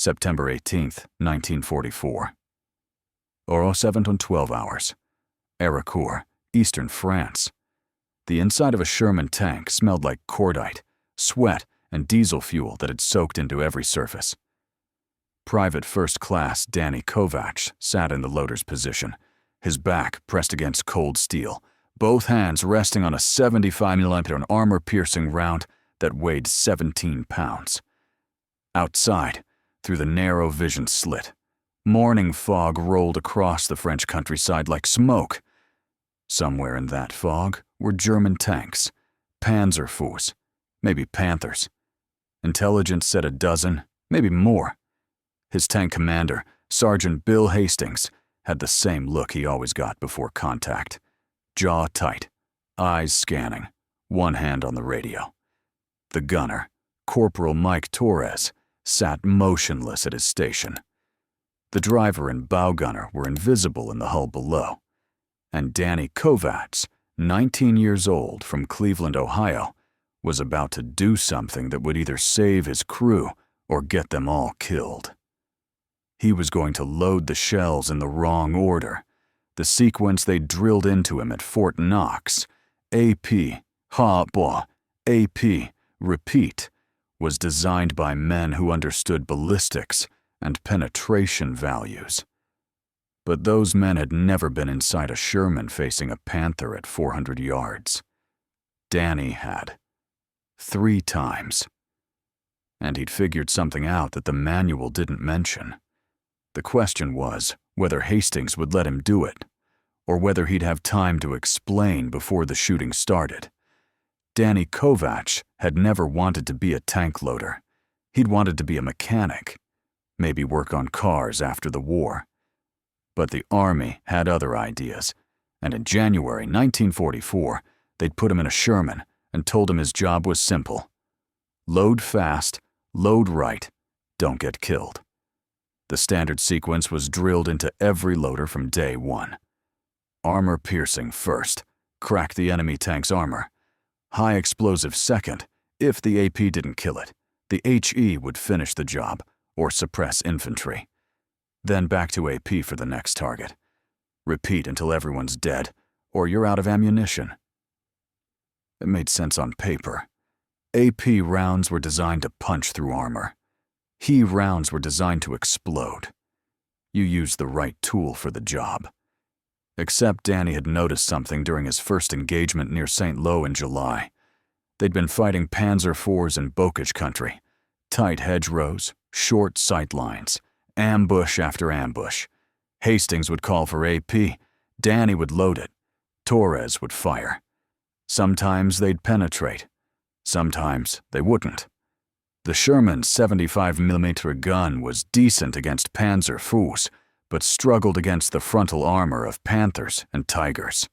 September 18th, 1944. Oro 7 on 12 hours. Arracourt, eastern France. The inside of a Sherman tank smelled like cordite, sweat, and diesel fuel that had soaked into every surface. Private First Class Danny Kovacs sat in the loader's position, his back pressed against cold steel, both hands resting on a 75mm armor-piercing round that weighed 17 pounds. Outside, through the narrow vision slit, morning fog rolled across the French countryside like smoke. Somewhere in that fog were German tanks, Panzers, maybe Panthers. Intelligence said a dozen, maybe more. His tank commander, Sergeant Bill Hastings, had the same look he always got before contact. Jaw tight, eyes scanning, one hand on the radio. The gunner, Corporal Mike Torres, sat motionless at his station. The driver and bow gunner were invisible in the hull below. And Danny Kovacs, 19 years old, from Cleveland, Ohio, was about to do something that would either save his crew or get them all killed. He was going to load the shells in the wrong order, the sequence they drilled into him at Fort Knox. AP, ha-boh, AP, repeat, was designed by men who understood ballistics and penetration values. But those men had never been inside a Sherman facing a Panther at 400 yards. Danny had. 3 times. And he'd figured something out that the manual didn't mention. The question was whether Hastings would let him do it, or whether he'd have time to explain before the shooting started. Danny Kovacs had never wanted to be a tank loader. He'd wanted to be a mechanic, maybe work on cars after the war. But the Army had other ideas, and in January 1944, they'd put him in a Sherman and told him his job was simple. Load fast, load right, don't get killed. The standard sequence was drilled into every loader from day one. Armor piercing first, crack the enemy tank's armor. High explosive second, if the AP didn't kill it. The HE would finish the job, or suppress infantry. Then back to AP for the next target. Repeat until everyone's dead, or you're out of ammunition. It made sense on paper. AP rounds were designed to punch through armor. HE rounds were designed to explode. You used the right tool for the job. Except Danny had noticed something during his first engagement near St. Lo in July. They'd been fighting Panzer IVs in Bocage country. Tight hedgerows, short sight lines, ambush after ambush. Hastings would call for AP. Danny would load it. Torres would fire. Sometimes they'd penetrate. Sometimes they wouldn't. The Sherman's 75mm gun was decent against Panzer IVs, but struggled against the frontal armor of Panthers and Tigers.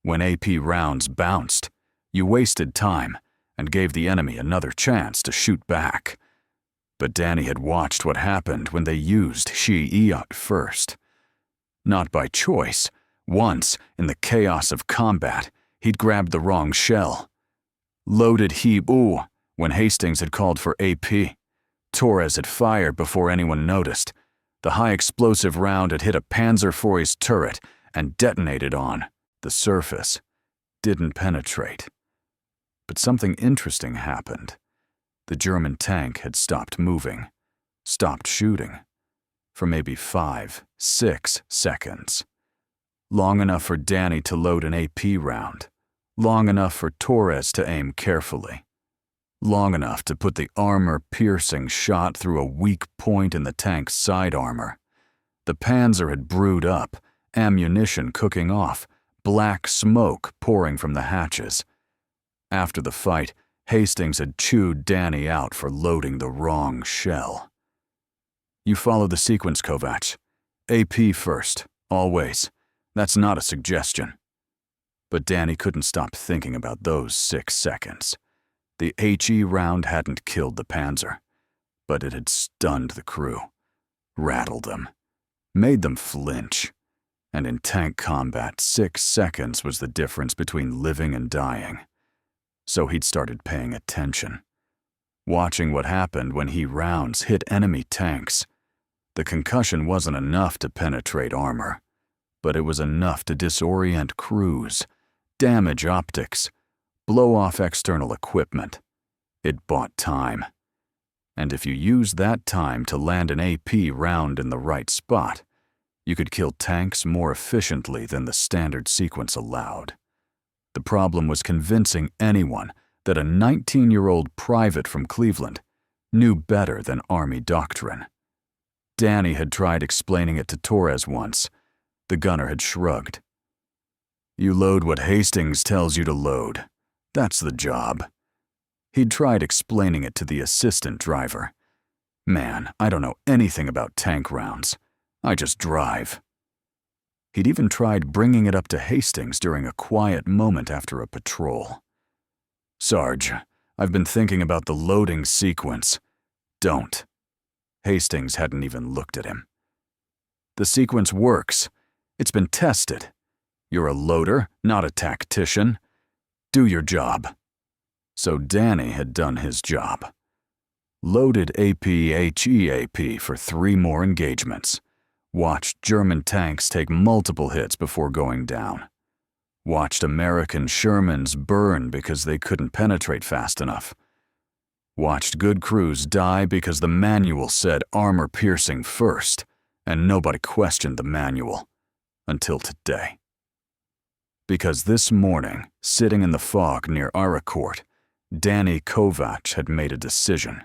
When AP rounds bounced, you wasted time and gave the enemy another chance to shoot back. But Danny had watched what happened when they used She-Iot first. Not by choice. Once, in the chaos of combat, he'd grabbed the wrong shell. Loaded He-Oo when Hastings had called for AP. Torres had fired before anyone noticed. The high-explosive round had hit a Panzer IV's turret and detonated on the surface. Didn't penetrate. But something interesting happened. The German tank had stopped moving, stopped shooting, for maybe 5, 6 seconds. Long enough for Danny to load an AP round. Long enough for Torres to aim carefully. Long enough to put the armor-piercing shot through a weak point in the tank's side armor. The Panzer had brewed up, ammunition cooking off, black smoke pouring from the hatches. After the fight, Hastings had chewed Danny out for loading the wrong shell. You follow the sequence, Kovacs. AP first, always. That's not a suggestion. But Danny couldn't stop thinking about those 6 seconds. The HE round hadn't killed the Panzer, but it had stunned the crew, rattled them, made them flinch. And in tank combat, 6 seconds was the difference between living and dying. So he'd started paying attention. watching what happened when he rounds hit enemy tanks. The concussion wasn't enough to penetrate armor, but it was enough to disorient crews, damage optics, blow off external equipment. It bought time. And if you used that time to land an AP round in the right spot, you could kill tanks more efficiently than the standard sequence allowed. The problem was convincing anyone that a 19-year-old private from Cleveland knew better than Army doctrine. Danny had tried explaining it to Torres once. The gunner had shrugged. "You load what Hastings tells you to load. That's the job." He'd tried explaining it to the assistant driver. "Man, I don't know anything about tank rounds. I just drive." He'd even tried bringing it up to Hastings during a quiet moment after a patrol. "Sarge, I've been thinking about the loading sequence." "Don't." Hastings hadn't even looked at him. "The sequence works. It's been tested. You're a loader, not a tactician. Do your job." So Danny had done his job. Loaded AP-HEAP for 3 more engagements. Watched German tanks take multiple hits before going down. Watched American Shermans burn because they couldn't penetrate fast enough. Watched good crews die because the manual said armor piercing first, and nobody questioned the manual. Until today. Because this morning, sitting in the fog near Arracourt, Danny Kovacs had made a decision.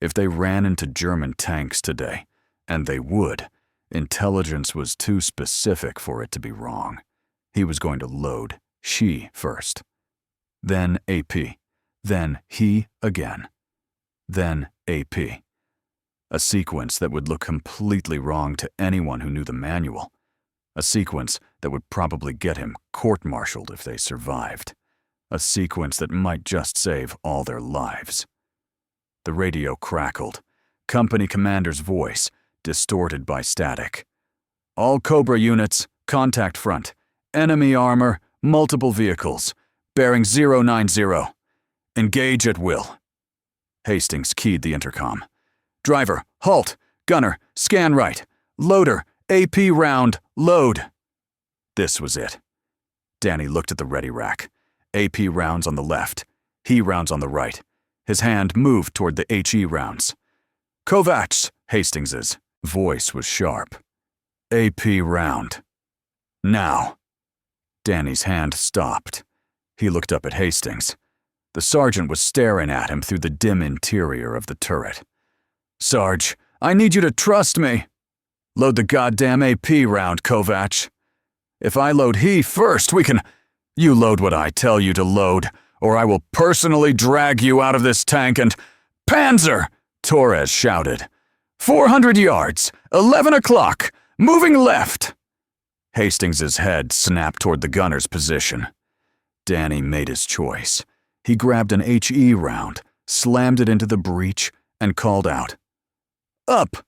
If they ran into German tanks today, and they would, intelligence was too specific for it to be wrong. He was going to load she first. Then AP. Then he again. Then AP. A sequence that would look completely wrong to anyone who knew the manual. A sequence that would probably get him court-martialed if they survived. A sequence that might just save all their lives. The radio crackled. Company commander's voice, distorted by static. "All Cobra units, contact front. Enemy armor, multiple vehicles. Bearing 090. Engage at will." Hastings keyed the intercom. "Driver, halt. Gunner, scan right. Loader, AP round, load." This was it. Danny looked at the ready rack. AP rounds on the left. He rounds on the right. His hand moved toward the HE rounds. "Kovacs," Hastings's voice was sharp. "AP round. Now." Danny's hand stopped. He looked up at Hastings. The sergeant was staring at him through the dim interior of the turret. "Sarge, I need you to trust me." "Load the goddamn AP round, Kovacs. If I load he first, we can—" "You load what I tell you to load, or I will personally drag you out of this tank and—" "Panzer!" Torres shouted. 400 yards, 11 o'clock, moving left." Hastings's head snapped toward the gunner's position. Danny made his choice. He grabbed an HE round, slammed it into the breech, and called out, "Up!"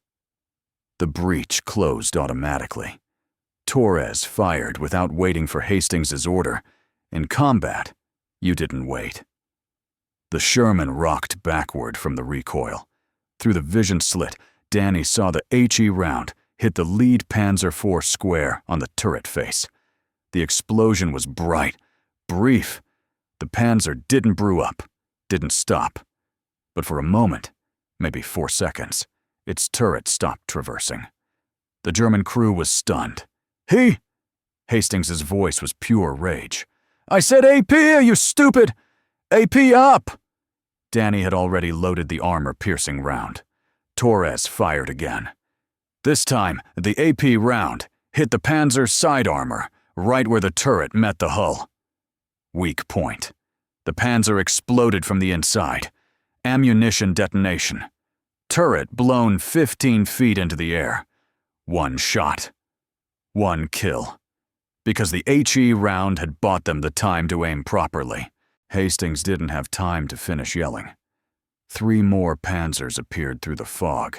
The breech closed automatically. Torres fired without waiting for Hastings's order. In combat, you didn't wait. The Sherman rocked backward from the recoil. Through the vision slit, Danny saw the HE round hit the lead Panzer IV square on the turret face. The explosion was bright, brief. The Panzer didn't brew up, didn't stop. But for a moment, maybe 4 seconds, its turret stopped traversing. The German crew was stunned. "He—" Hastings's voice was pure rage. "I said AP, you stupid! AP up!" Danny had already loaded the armor-piercing round. Torres fired again. This time, the AP round hit the Panzer's side armor, right where the turret met the hull. Weak point. The Panzer exploded from the inside. Ammunition detonation. Turret blown 15 feet into the air. 1 shot. 1 kill. Because the HE round had bought them the time to aim properly, Hastings didn't have time to finish yelling. 3 more Panzers appeared through the fog.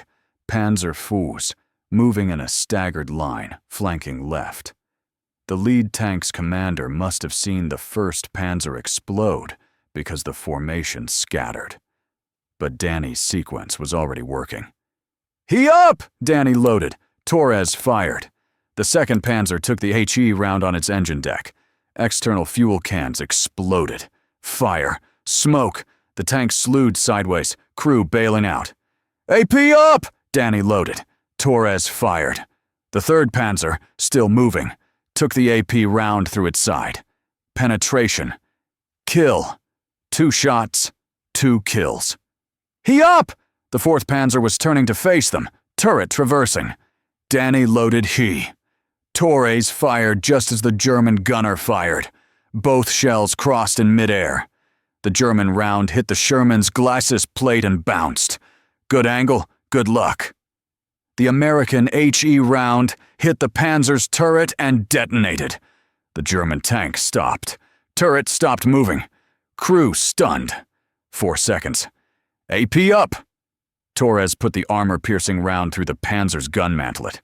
Panzer IVs, moving in a staggered line, flanking left. The lead tank's commander must have seen the first Panzer explode because the formation scattered. But Danny's sequence was already working. "He up!" Danny loaded. Torres fired. The second Panzer took the HE round on its engine deck. External fuel cans exploded. Fire. Smoke. The tank slewed sideways, crew bailing out. "AP up!" Danny loaded. Torres fired. The third Panzer, still moving, took the AP round through its side. Penetration. Kill. 2 shots, 2 kills. "He up!" The fourth Panzer was turning to face them, turret traversing. Danny loaded he. Torres fired just as the German gunner fired. Both shells crossed in midair. The German round hit the Sherman's glacis plate and bounced. Good angle, good luck. The American HE round hit the Panzer's turret and detonated. The German tank stopped. Turret stopped moving. Crew stunned. 4 seconds. "AP up!" Torres put the armor-piercing round through the Panzer's gun mantlet,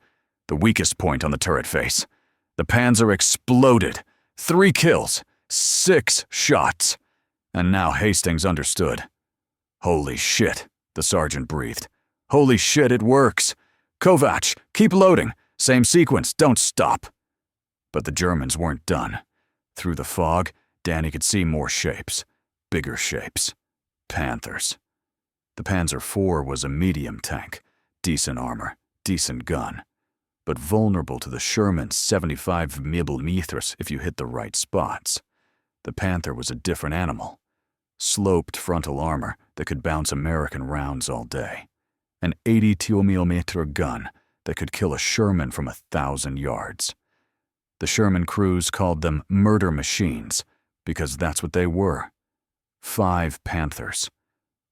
the weakest point on the turret face. The Panzer exploded. 3 kills, 6 shots. And now Hastings understood. "Holy shit," the sergeant breathed. "Holy shit, it works. Kovacs, keep loading. Same sequence, don't stop." But the Germans weren't done. Through the fog, Danny could see more shapes. Bigger shapes. Panthers. The Panzer IV was a medium tank. Decent armor, decent gun. But vulnerable to the Sherman's 75 mm if you hit the right spots. The Panther was a different animal. Sloped frontal armor that could bounce American rounds all day. An 82 mm gun that could kill a Sherman from 1,000 yards. The Sherman crews called them murder machines because that's what they were. 5 Panthers,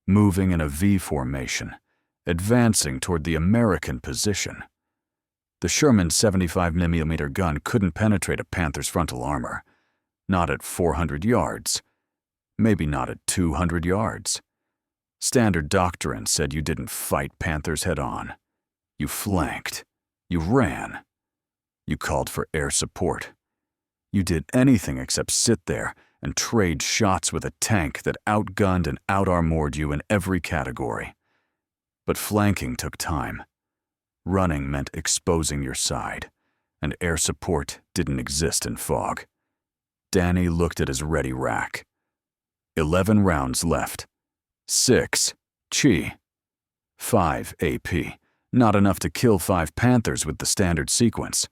moving in a V formation, advancing toward the American position. The Sherman's 75 mm gun couldn't penetrate a Panther's frontal armor. Not at 400 yards. Maybe not at 200 yards. Standard doctrine said you didn't fight Panthers head-on. You flanked. You ran. You called for air support. You did anything except sit there and trade shots with a tank that outgunned and outarmored you in every category. But flanking took time. Running meant exposing your side, and air support didn't exist in fog. Danny looked at his ready rack. 11 rounds left. 6 Chi. 5 AP. Not enough to kill 5 Panthers with the standard sequence.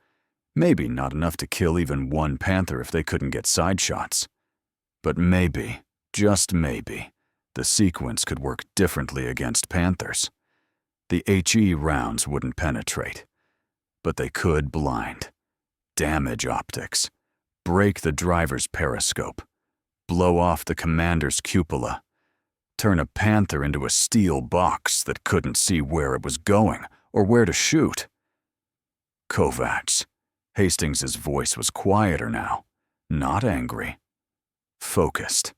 Maybe not enough to kill even 1 Panther if they couldn't get side shots. But maybe, just maybe, the sequence could work differently against Panthers. The HE rounds wouldn't penetrate, but they could blind, damage optics, break the driver's periscope, blow off the commander's cupola, turn a Panther into a steel box that couldn't see where it was going or where to shoot. Kovacs. Hastings's voice was quieter now, not angry. Focused.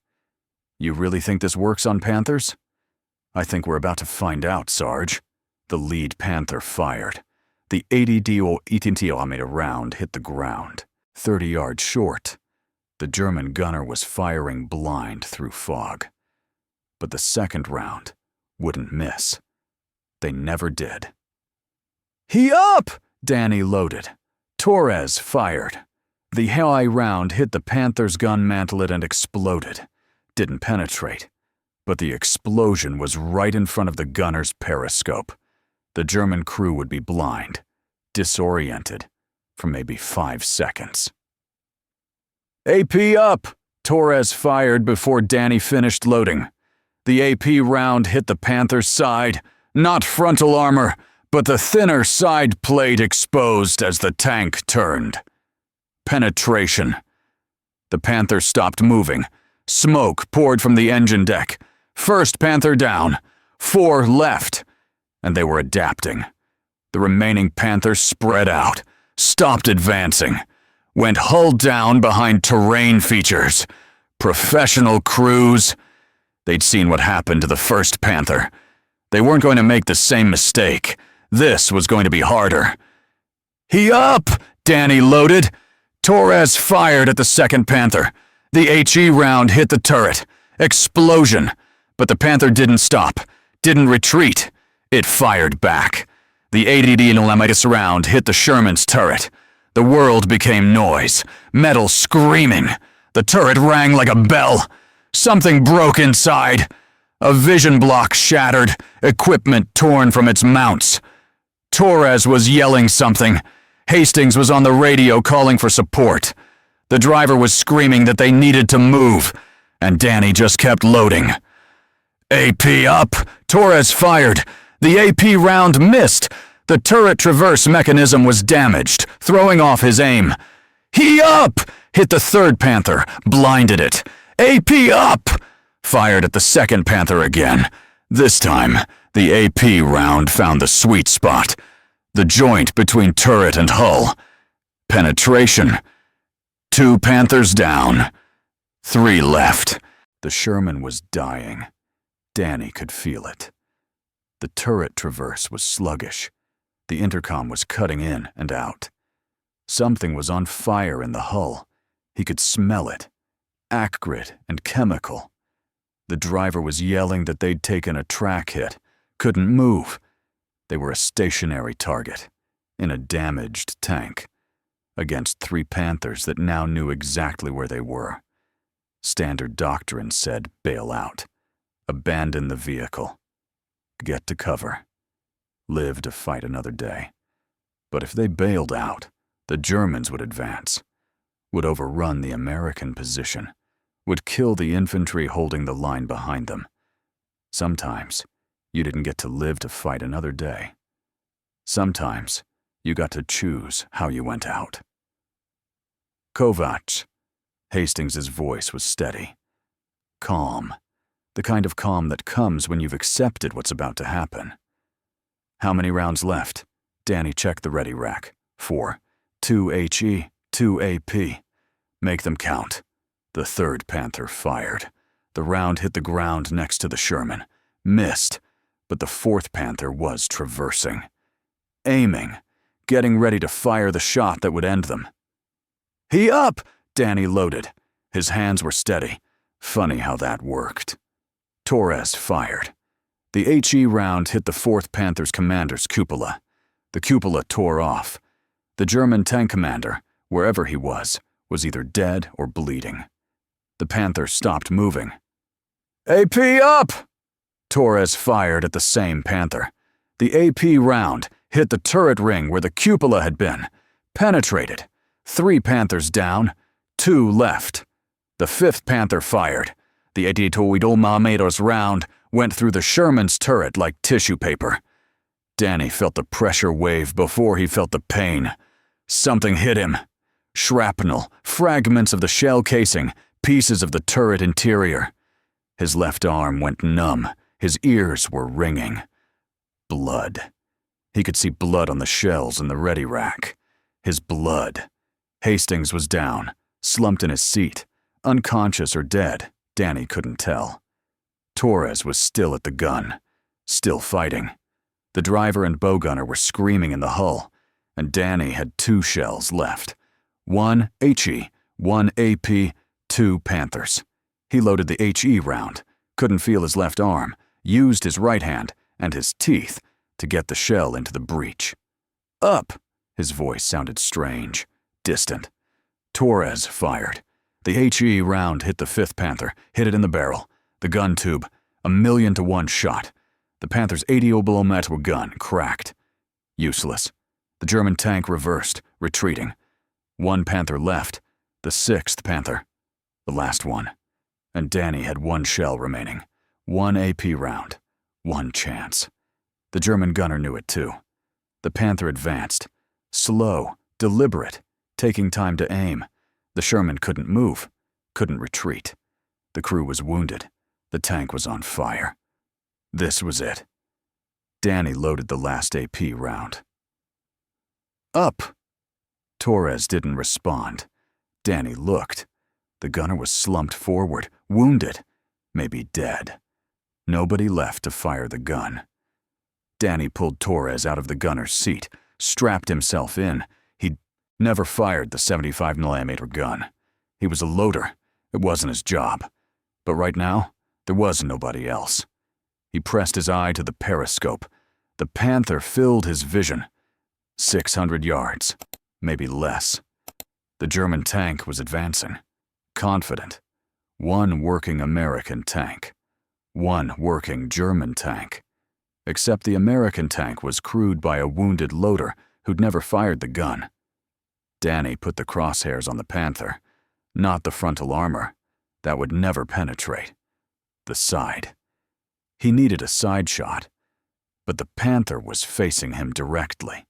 "You really think this works on Panthers?" "I think we're about to find out, Sarge." The lead Panther fired. The 80 round hit the ground, 30 yards short. The German gunner was firing blind through fog. But the second round wouldn't miss. They never did. "He up!" Danny loaded. Torres fired. The high round hit the Panther's gun mantlet and exploded. Didn't penetrate. But the explosion was right in front of the gunner's periscope. The German crew would be blind, disoriented, for maybe 5 seconds. "AP up!" Torres fired before Danny finished loading. The AP round hit the Panther's side, not frontal armor, but the thinner side plate exposed as the tank turned. Penetration. The Panther stopped moving. Smoke poured from the engine deck. First Panther down. 4 left. And they were adapting. The remaining Panthers spread out, stopped advancing, went hull down behind terrain features. Professional crews. They'd seen what happened to the first Panther. They weren't going to make the same mistake. This was going to be harder. "He up!" Danny loaded. Torres fired at the second Panther. The HE round hit the turret. Explosion. But the Panther didn't stop. Didn't retreat. It fired back. The 80mm round hit the Sherman's turret. The world became noise, metal screaming. The turret rang like a bell. Something broke inside. A vision block shattered, equipment torn from its mounts. Torres was yelling something. Hastings was on the radio calling for support. The driver was screaming that they needed to move, and Danny just kept loading. AP up! Torres fired. The AP round missed. The turret traverse mechanism was damaged, throwing off his aim. He up! Hit the third Panther, blinded it. AP up! Fired at the second Panther again. This time, the AP round found the sweet spot. The joint between turret and hull. Penetration. 2 Panthers down. 3 left. The Sherman was dying. Danny could feel it. The turret traverse was sluggish. The intercom was cutting in and out. Something was on fire in the hull. He could smell it. Acrid and chemical. The driver was yelling that they'd taken a track hit, couldn't move. They were a stationary target, in a damaged tank, against 3 Panthers that now knew exactly where they were. Standard doctrine said bail out, abandon the vehicle, get to cover, live to fight another day. But if they bailed out, the Germans would advance, would overrun the American position, would kill the infantry holding the line behind them. Sometimes, you didn't get to live to fight another day. Sometimes, you got to choose how you went out. Kovacs. Hastings' voice was steady. Calm. The kind of calm that comes when you've accepted what's about to happen. How many rounds left? Danny checked the ready rack. 4. 2 HE, 2 AP. Make them count. The third Panther fired. The round hit the ground next to the Sherman. Missed, but the fourth Panther was traversing. Aiming. Getting ready to fire the shot that would end them. He up! Danny loaded. His hands were steady. Funny how that worked. Torres fired. The HE round hit the 4th Panther's commander's cupola. The cupola tore off. The German tank commander, wherever he was either dead or bleeding. The Panther stopped moving. AP up! Torres fired at the same Panther. The AP round hit the turret ring where the cupola had been. Penetrated. 3 Panthers down, 2 left. The 5th Panther fired. The 80mm round went through the Sherman's turret like tissue paper. Danny felt the pressure wave before he felt the pain. Something hit him. Shrapnel, fragments of the shell casing, pieces of the turret interior. His left arm went numb. His ears were ringing. Blood. He could see blood on the shells in the ready rack. His blood. Hastings was down, slumped in his seat, unconscious or dead. Danny couldn't tell. Torres was still at the gun, still fighting. The driver and bowgunner were screaming in the hull, and Danny had 2 shells left. 1 HE, 1 AP, 2 Panthers. He loaded the HE round, couldn't feel his left arm, used his right hand and his teeth to get the shell into the breech. Up! His voice sounded strange, distant. Torres fired. The HE round hit the 5th Panther, hit it in the barrel. The gun tube, 1,000,000-to-1 shot. The Panther's 80mm gun cracked. Useless. The German tank reversed, retreating. 1 Panther left, the 6th Panther. The last one. And Danny had 1 shell remaining. 1 AP round. 1 chance. The German gunner knew it too. The Panther advanced. Slow, deliberate, taking time to aim. The Sherman couldn't move, couldn't retreat. The crew was wounded. The tank was on fire. This was it. Danny loaded the last AP round. Up! Torres didn't respond. Danny looked. The gunner was slumped forward, wounded, maybe dead. Nobody left to fire the gun. Danny pulled Torres out of the gunner's seat, strapped himself in. He'd never fired the 75mm gun. He was a loader. It wasn't his job. But right now, there was nobody else. He pressed his eye to the periscope. The Panther filled his vision. 600 yards, maybe less. The German tank was advancing, confident. One working American tank. One working German tank. Except the American tank was crewed by a wounded loader who'd never fired the gun. Danny put the crosshairs on the Panther, not the frontal armor. That would never penetrate. The side. He needed a side shot, but the Panther was facing him directly.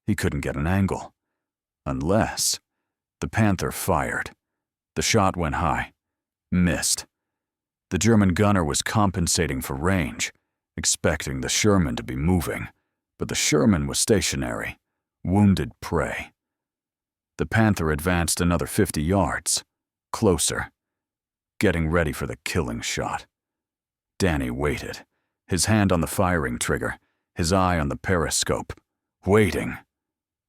He couldn't get an angle. Unless the Panther fired. The shot went high. Missed. The German gunner was compensating for range, expecting the Sherman to be moving, but the Sherman was stationary, wounded prey. The Panther advanced another 50 yards, closer, getting ready for the killing shot. Danny waited, his hand on the firing trigger, his eye on the periscope, waiting.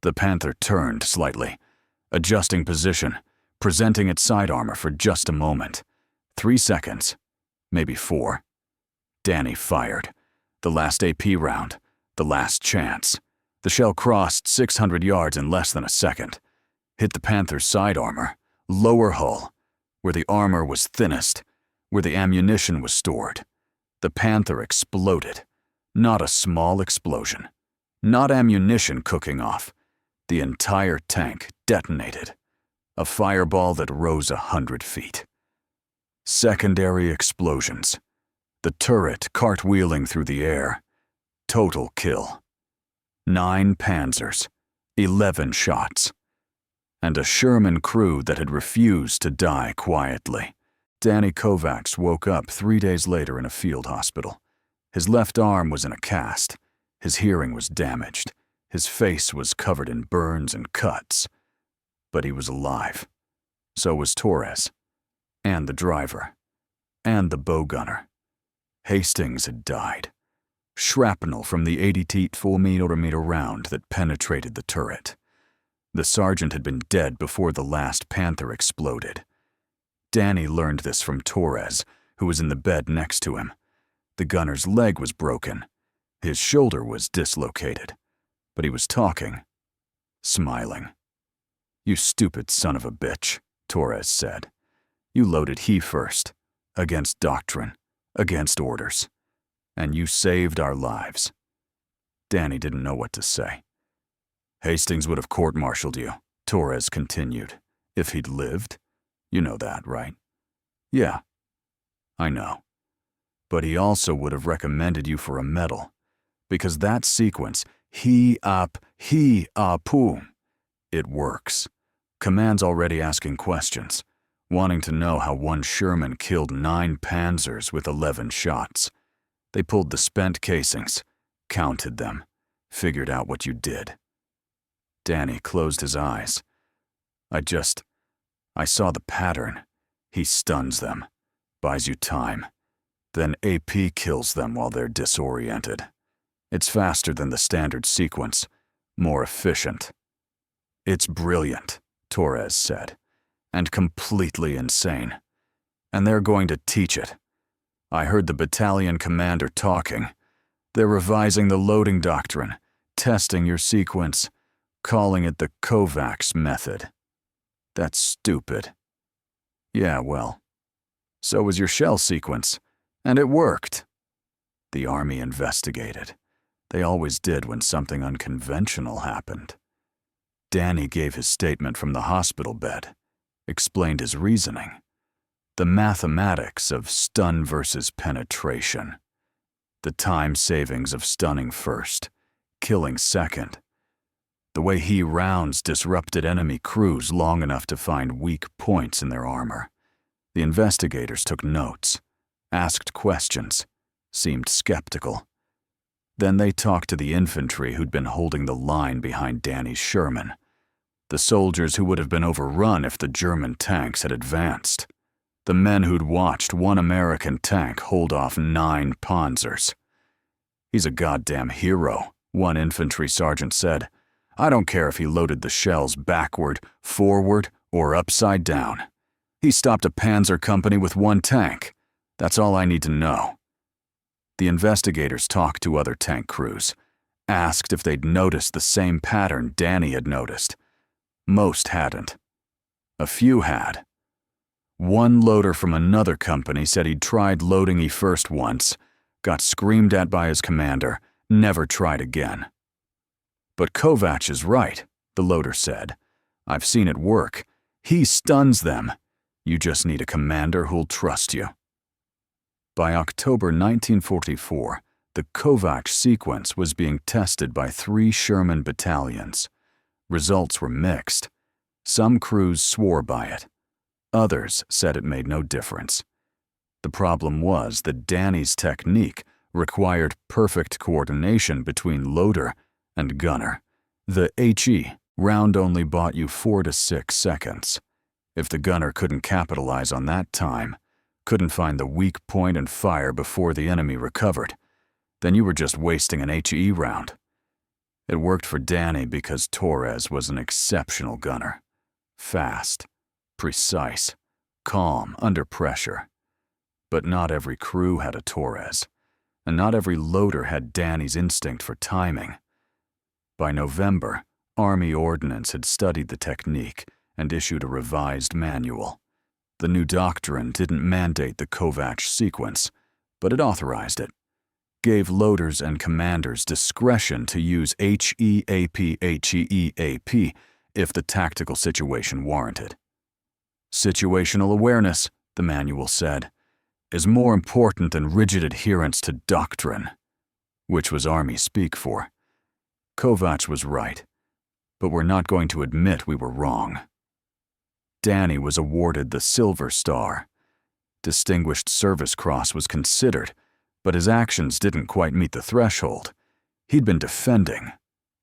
The Panther turned slightly, adjusting position, presenting its side armor for just a moment. 3 seconds, maybe 4. Danny fired. The last AP round, the last chance. The shell crossed 600 yards in less than a second. Hit the Panther's side armor, lower hull, where the armor was thinnest, where the ammunition was stored. The Panther exploded. Not a small explosion. Not ammunition cooking off. The entire tank detonated. A fireball that rose 100 feet. Secondary explosions. The turret cartwheeling through the air. Total kill. 9 Panzers. 11 shots. And a Sherman crew that had refused to die quietly. Danny Kovacs woke up 3 days later in a field hospital. His left arm was in a cast. His hearing was damaged. His face was covered in burns and cuts. But he was alive. So was Torres. And the driver. And the bow gunner. Hastings had died. Shrapnel from the 80 4mm round that penetrated the turret. The sergeant had been dead before the last Panther exploded. Danny learned this from Torres, who was in the bed next to him. The gunner's leg was broken. His shoulder was dislocated. But he was talking. Smiling. "You stupid son of a bitch," Torres said. "You loaded he first. Against doctrine. Against orders. And you saved our lives." Danny didn't know what to say. "Hastings would have court-martialed you," Torres continued, "if he'd lived. You know that, right?" "Yeah, I know. But he also would have recommended you for a medal. Because that sequence, he poom, it works. Command's already asking questions, wanting to know how one Sherman killed 9 Panzers with 11 shots. They pulled the spent casings, counted them, figured out what you did." Danny closed his eyes. I saw the pattern. He stuns them, buys you time. Then AP kills them while they're disoriented. It's faster than the standard sequence, more efficient. "It's brilliant," Torres said, "and completely insane. And they're going to teach it. I heard the battalion commander talking. They're revising the loading doctrine, testing your sequence, calling it the Kovacs method. That's stupid." "Yeah, well, so was your shell sequence, and it worked." The Army investigated. They always did when something unconventional happened. Danny gave his statement from the hospital bed, explained his reasoning. The mathematics of stun versus penetration. The time savings of stunning first, killing second. The way he rounds disrupted enemy crews long enough to find weak points in their armor. The investigators took notes, asked questions, seemed skeptical. Then they talked to the infantry who'd been holding the line behind Danny's Sherman. The soldiers who would have been overrun if the German tanks had advanced. The men who'd watched one American tank hold off 9 Panzers. "He's a goddamn hero," one infantry sergeant said. "I don't care if he loaded the shells backward, forward, or upside down. He stopped a Panzer company with 1 tank. That's all I need to know." The investigators talked to other tank crews, asked if they'd noticed the same pattern Danny had noticed. Most hadn't. A few had. One loader from another company said he'd tried loading E-first once, got screamed at by his commander, never tried again. But Kovacs is right, the loader said. I've seen it work. He stuns them. You just need a commander who'll trust you. By October 1944, the Kovacs sequence was being tested by 3 Sherman battalions. Results were mixed. Some crews swore by it. Others said it made no difference. The problem was that Danny's technique required perfect coordination between loader and gunner. The HE round only bought you 4 to 6 seconds. If the gunner couldn't capitalize on that time, couldn't find the weak point and fire before the enemy recovered, then you were just wasting an HE round. It worked for Danny because Torres was an exceptional gunner. Fast, precise, calm under pressure. But not every crew had a Torres, and not every loader had Danny's instinct for timing. By November, Army Ordnance had studied the technique and issued a revised manual. The new doctrine didn't mandate the Kovacs sequence, but it authorized it, gave loaders and commanders discretion to use HEAP if the tactical situation warranted. Situational awareness, the manual said, is more important than rigid adherence to doctrine, which was Army speak for. Kovacs was right, but we're not going to admit we were wrong. Danny was awarded the Silver Star. Distinguished Service Cross was considered, but his actions didn't quite meet the threshold. He'd been defending,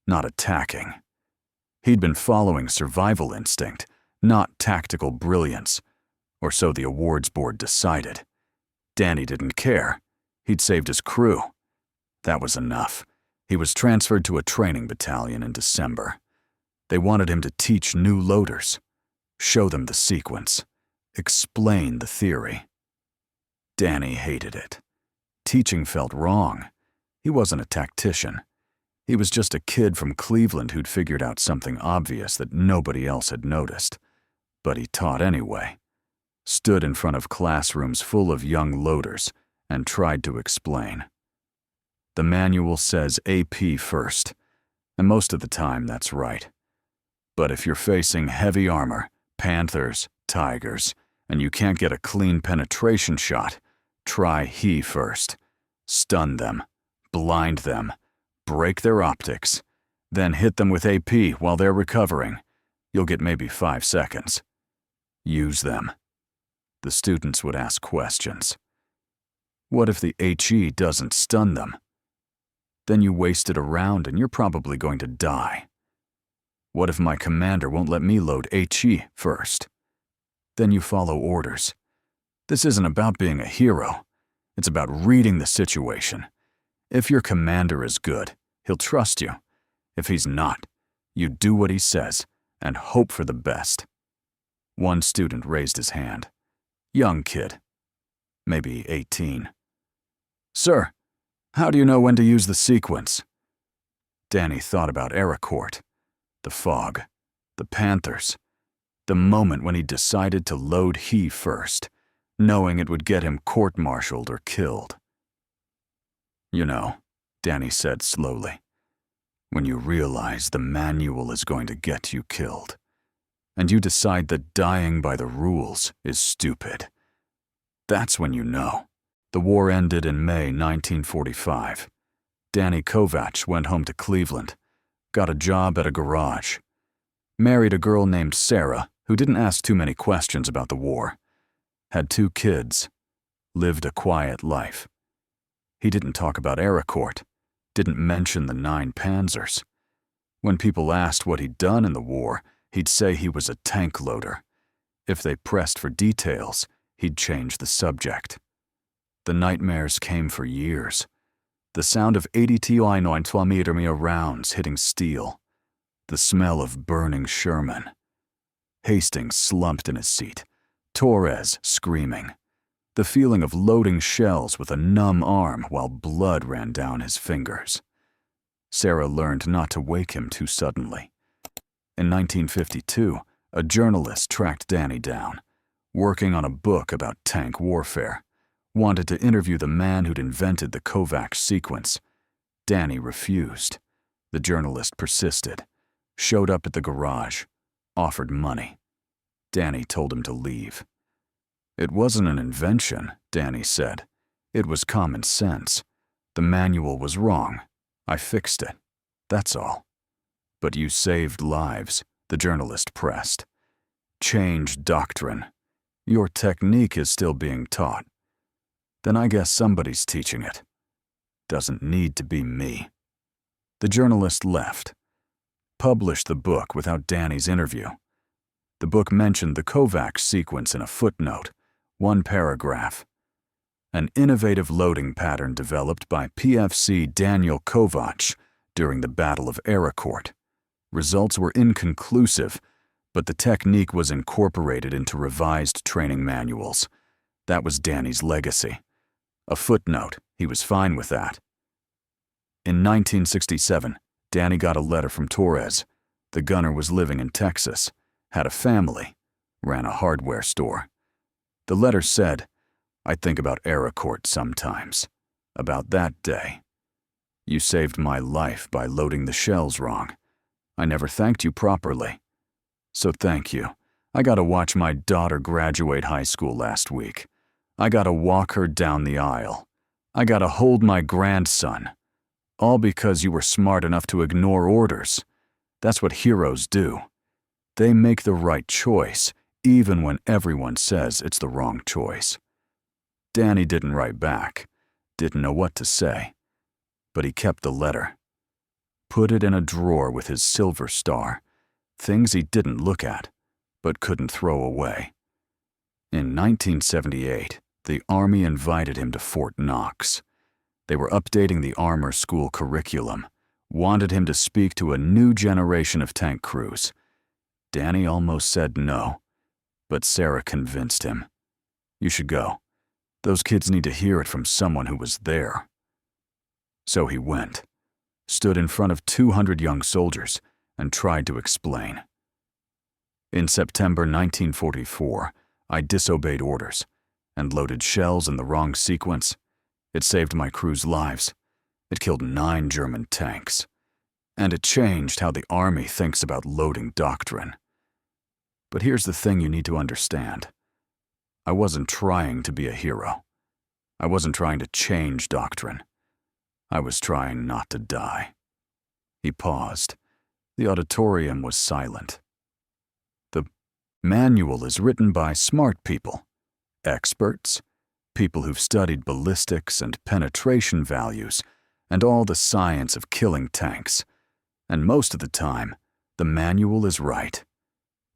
not attacking. He'd been following survival instinct, not tactical brilliance, or so the awards board decided. Danny didn't care. He'd saved his crew. That was enough. He was transferred to a training battalion in December. They wanted him to teach new loaders, show them the sequence, explain the theory. Danny hated it. Teaching felt wrong. He wasn't a tactician. He was just a kid from Cleveland who'd figured out something obvious that nobody else had noticed. But he taught anyway. Stood in front of classrooms full of young loaders and tried to explain. The manual says AP first, and most of the time that's right. But if you're facing heavy armor, Panthers, Tigers, and you can't get a clean penetration shot, try HE first. Stun them, blind them, break their optics, then hit them with AP while they're recovering. You'll get maybe 5 seconds. Use them. The students would ask questions. What if the HE doesn't stun them? Then you wasted a round and you're probably going to die. What if my commander won't let me load HE first? Then you follow orders. This isn't about being a hero. It's about reading the situation. If your commander is good, he'll trust you. If he's not, you do what he says and hope for the best. One student raised his hand. Young kid, maybe 18. Sir, how do you know when to use the sequence? Danny thought about Arracourt, the fog, the Panthers, the moment when he decided to load HE first, knowing it would get him court-martialed or killed. You know, Danny said slowly, when you realize the manual is going to get you killed, and you decide that dying by the rules is stupid. That's when you know. The war ended in May 1945. Danny Kovacs went home to Cleveland, got a job at a garage, married a girl named Sarah who didn't ask too many questions about the war, had 2 kids, lived a quiet life. He didn't talk about Arracourt, didn't mention the 9 Panzers. When people asked what he'd done in the war, he'd say he was a tank loader. If they pressed for details, he'd change the subject. The nightmares came for years. The sound of 80-9mm rounds hitting steel. The smell of burning Sherman. Hastings slumped in his seat. Torres screaming. The feeling of loading shells with a numb arm while blood ran down his fingers. Sarah learned not to wake him too suddenly. In 1952, a journalist tracked Danny down, working on a book about tank warfare, wanted to interview the man who'd invented the Kovacs sequence. Danny refused. The journalist persisted, showed up at the garage, offered money. Danny told him to leave. It wasn't an invention, Danny said. It was common sense. The manual was wrong. I fixed it. That's all. But you saved lives, the journalist pressed. Change doctrine. Your technique is still being taught. Then I guess somebody's teaching it. Doesn't need to be me. The journalist left. Published the book without Danny's interview. The book mentioned the Kovacs sequence in a footnote, one paragraph. An innovative loading pattern developed by PFC Danny Kovacs during the Battle of Arracourt. Results were inconclusive, but the technique was incorporated into revised training manuals. That was Danny's legacy. A footnote, he was fine with that. In 1967, Danny got a letter from Torres. The gunner was living in Texas, had a family, ran a hardware store. The letter said, I think about Arracourt sometimes, about that day. You saved my life by loading the shells wrong. I never thanked you properly. So thank you. I got to watch my daughter graduate high school last week. I got to walk her down the aisle. I got to hold my grandson. All because you were smart enough to ignore orders. That's what heroes do. They make the right choice, even when everyone says it's the wrong choice. Danny didn't write back, didn't know what to say, but he kept the letter. Put it in a drawer with his silver star, things he didn't look at, but couldn't throw away. In 1978, the Army invited him to Fort Knox. They were updating the armor school curriculum, wanted him to speak to a new generation of tank crews. Danny almost said no, but Sarah convinced him. You should go. Those kids need to hear it from someone who was there. So he went, stood in front of 200 young soldiers, and tried to explain. In September 1944, I disobeyed orders and loaded shells in the wrong sequence. It saved my crew's lives. It killed 9 German tanks. And it changed how the Army thinks about loading doctrine. But here's the thing you need to understand. I wasn't trying to be a hero. I wasn't trying to change doctrine. I was trying not to die. He paused. The auditorium was silent. The manual is written by smart people, experts, people who've studied ballistics and penetration values and all the science of killing tanks. And most of the time, the manual is right.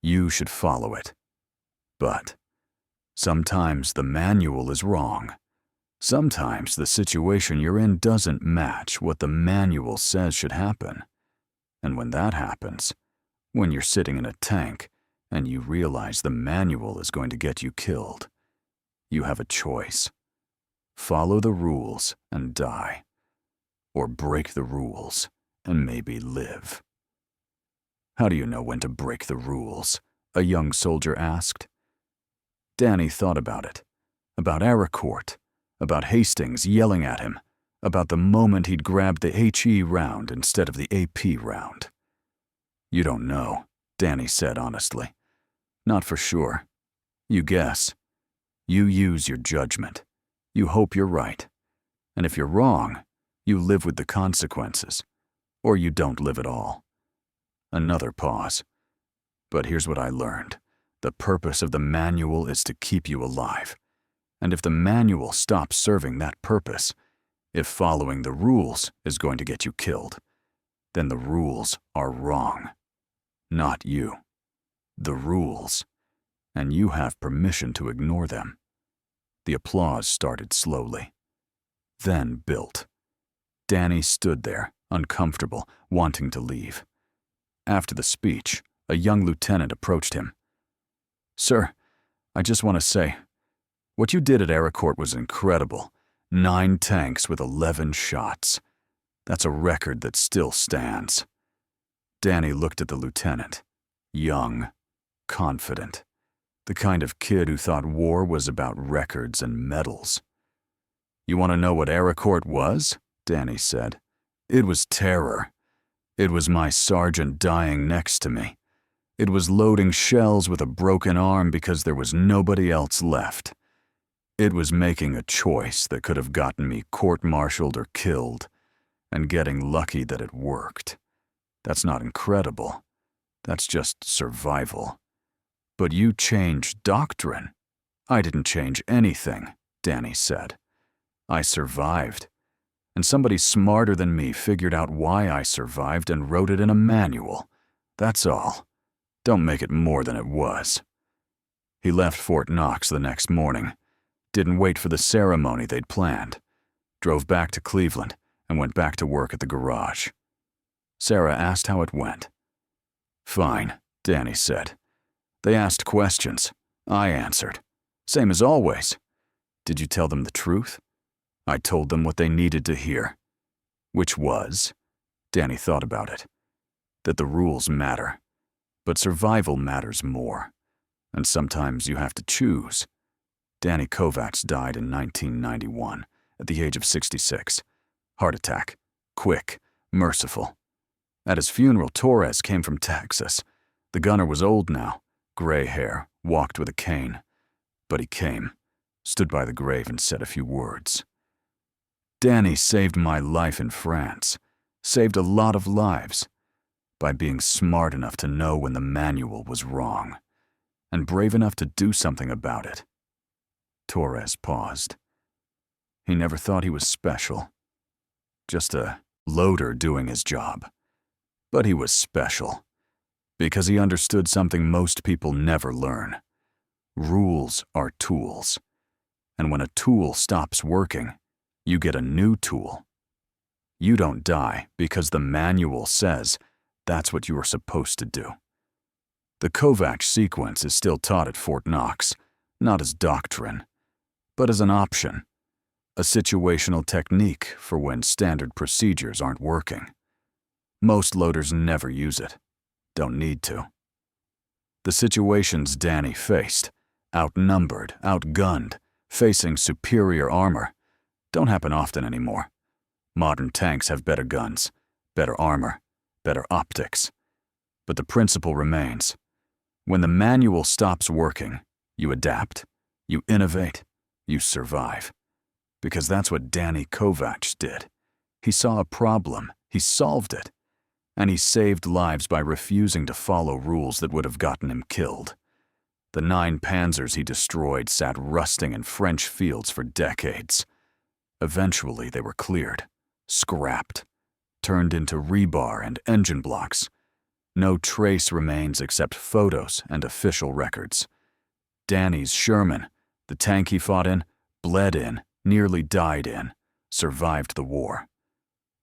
You should follow it. But sometimes the manual is wrong. Sometimes the situation you're in doesn't match what the manual says should happen. And when that happens, when you're sitting in a tank and you realize the manual is going to get you killed, you have a choice. Follow the rules and die, or break the rules and maybe live. How do you know when to break the rules? A young soldier asked. Danny thought about it, about Arracourt, about Hastings yelling at him, about the moment he'd grabbed the HE round instead of the AP round. You don't know, Danny said honestly. Not for sure. You guess. You use your judgment. You hope you're right. And if you're wrong, you live with the consequences. Or you don't live at all. Another pause. But here's what I learned. The purpose of the manual is to keep you alive. And if the manual stops serving that purpose, if following the rules is going to get you killed, then the rules are wrong. Not you. The rules. And you have permission to ignore them. The applause started slowly, then built. Danny stood there, uncomfortable, wanting to leave. After the speech, a young lieutenant approached him. Sir, I just want to say, What you did at Arracourt was incredible. 9 tanks with 11 shots. That's a record that still stands. Danny looked at the lieutenant. Young, confident. The kind of kid who thought war was about records and medals. You want to know what Arracourt was? Danny said. It was terror. It was my sergeant dying next to me. It was loading shells with a broken arm because there was nobody else left. It was making a choice that could have gotten me court-martialed or killed, and getting lucky that it worked. That's not incredible. That's just survival. But you changed doctrine. I didn't change anything, Danny said. I survived. And somebody smarter than me figured out why I survived and wrote it in a manual. That's all. Don't make it more than it was. He left Fort Knox the next morning. Didn't wait for the ceremony they'd planned. Drove back to Cleveland and went back to work at the garage. Sarah asked how it went. Fine, Danny said. They asked questions. I answered. Same as always. Did you tell them the truth? I told them what they needed to hear. Which was, Danny thought about it, that the rules matter, but survival matters more. And sometimes you have to choose. Danny Kovacs died in 1991 at the age of 66. Heart attack. Quick. Merciful. At his funeral, Torres came from Texas. The gunner was old now. Gray hair. Walked with a cane. But he came. Stood by the grave and said a few words. Danny saved my life in France. Saved a lot of lives. By being smart enough to know when the manual was wrong. And brave enough to do something about it. Torres paused. He never thought he was special. Just a loader doing his job. But he was special. Because he understood something most people never learn. Rules are tools. And when a tool stops working, you get a new tool. You don't die because the manual says that's what you are supposed to do. The Kovacs sequence is still taught at Fort Knox, not as doctrine, but as an option, a situational technique for when standard procedures aren't working. Most loaders never use it, don't need to. The situations Danny faced, outnumbered, outgunned, facing superior armor, don't happen often anymore. Modern tanks have better guns, better armor, better optics. But the principle remains. When the manual stops working, you adapt, you innovate, you survive. Because that's what Danny Kovacs did. He saw a problem, he solved it, and he saved lives by refusing to follow rules that would have gotten him killed. The 9 Panzers he destroyed sat rusting in French fields for decades. Eventually they were cleared, scrapped, turned into rebar and engine blocks. No trace remains except photos and official records. Danny's Sherman, the tank he fought in, bled in, nearly died in, survived the war.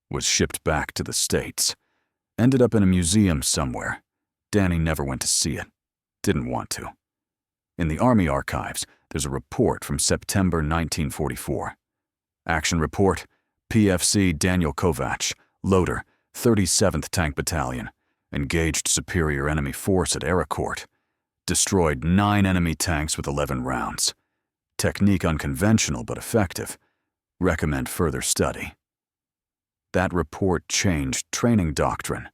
Was shipped back to the States. Ended up in a museum somewhere. Danny never went to see it. Didn't want to. In the Army archives, there's a report from September 1944. Action report, PFC Danny Kovacs, loader, 37th Tank Battalion, engaged superior enemy force at Arracourt. Destroyed 9 enemy tanks with 11 rounds. Technique unconventional but effective. Recommend further study. That report changed training doctrine,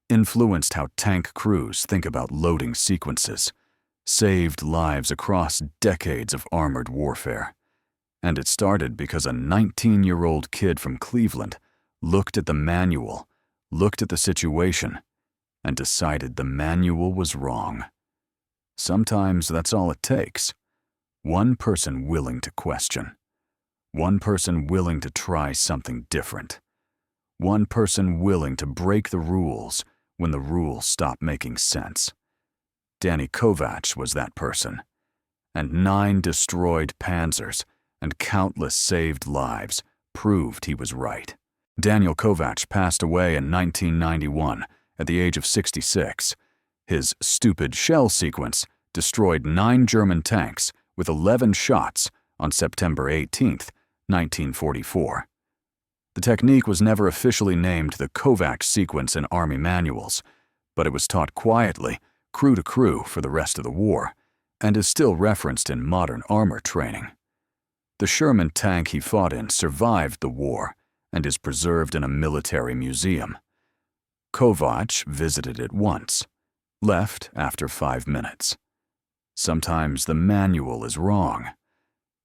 influenced how tank crews think about loading sequences, saved lives across decades of armored warfare. And it started because a 19-year-old kid from Cleveland looked at the manual, looked at the situation, and decided the manual was wrong. Sometimes that's all it takes. One person willing to question. One person willing to try something different. One person willing to break the rules when the rules stop making sense. Danny Kovacs was that person. And 9 destroyed Panzers and countless saved lives proved he was right. Danny Kovacs passed away in 1991 at the age of 66. His stupid shell sequence destroyed 9 German tanks with 11 shots on September 18, 1944. The technique was never officially named the Kovacs sequence in Army manuals, but it was taught quietly, crew to crew, for the rest of the war, and is still referenced in modern armor training. The Sherman tank he fought in survived the war and is preserved in a military museum. Kovacs visited it once, left after 5 minutes. Sometimes the manual is wrong,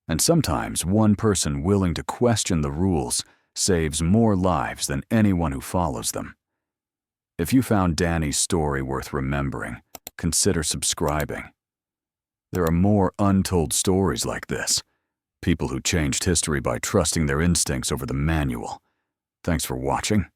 and sometimes one person willing to question the rules saves more lives than anyone who follows them. If you found Danny's story worth remembering, consider subscribing. There are more untold stories like this. People who changed history by trusting their instincts over the manual. Thanks for watching.